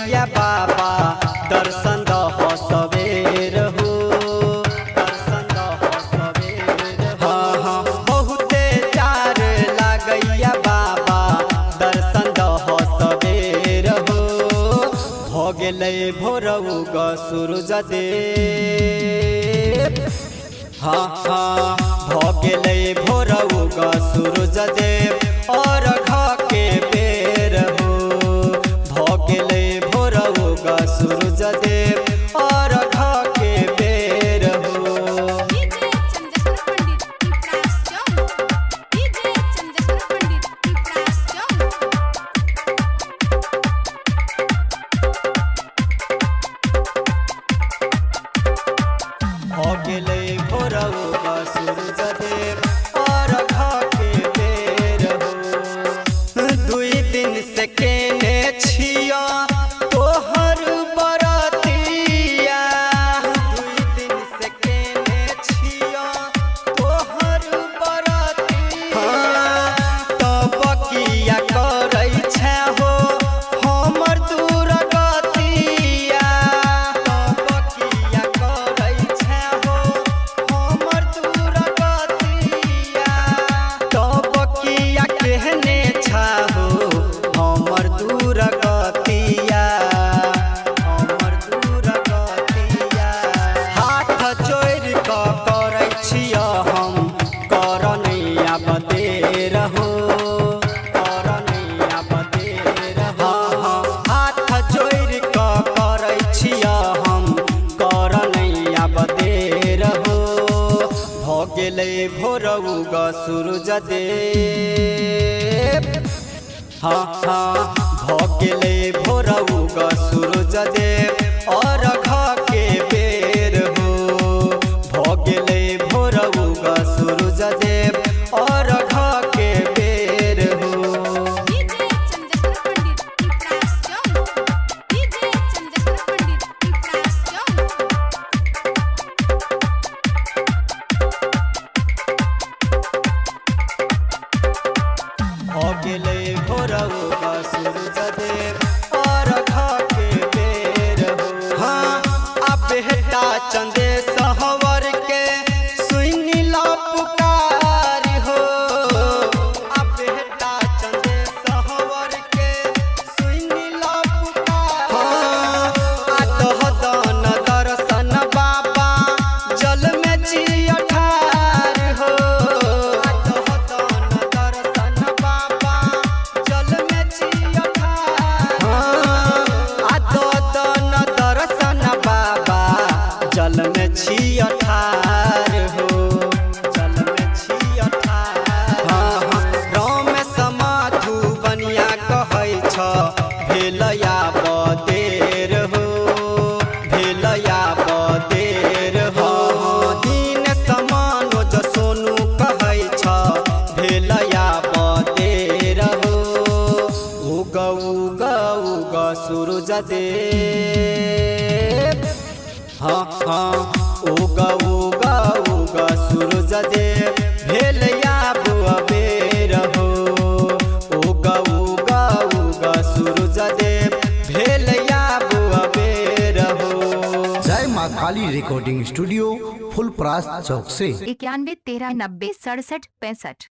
गैया बाबा दर्शन दह सवेर हो, दर्शन दह सवेर। हाँ हाँ बहुते जार लागैया बाबा दर्शन दह सवेर हो। हो गेलै भोरउग सूरज देव, हाँ हाँ हो गेलै भोरउग सूरज देव और के बेर हो। हो गेलै भोरउग सूरज देव और के बेर हो। हो गेलै भोरउग सूरज देव और के बेर हो। दुई दिन से केने छिया तोहर बरतिया, दुई दिन से केने छिया तोहर बरतिया। तब किया करै छै हो हमर दुर्गतिया, तब किया करै छै हो हमर दुर्गतिया। तब किया केहने छाहो हमर दुर्गतिया, हमर दुर्गतिया। हाथ जोड़ कऽ करै छियै हम करनैया बदेर हो, करनैया बदेर। हाँ हाँ हाथ जोड़ कऽ करै छियै हम करनैया बदेर हो। हो गेलै भोरउग सूरज देव, हाँ हाँ हो गेलै भोरउग सूरज देव और के बेर हो। हो गेलै भोरउग सूरज देव और के बेर हो। हो गेलै भोरउग सूरज देव और के बेर हो। हाँ अब बेटा चंदे सहवर के सुनि ला पुकार हो। अब बेटा चंदे सहवर के सुनि ला पुकार। हाँ आतह दान दर्शन बाबा जल में जिया ठार हो। आतह दान दर्शन बाबा जल में जिया ठार। हाँ आतह दान दर्शन बाबा जल में छिया ठार हो, जल में छिया ठार। हाँ हाँ राम समाधु बनिया कहै छ भेलया बदेर हो, भेलया बदेर हो। दिन समान जो सोनू कहै छ भेलया बदेर हो। उग उग उग सूरज देव, हाँ हाँ उग उग उग सूरज देव भेलया बेर हो। उग उग उग सूरज देव भेलया बेर हो। जय माँ काली रिकॉर्डिंग स्टूडियो फुलपरास चौक से 91 13 90 67 65।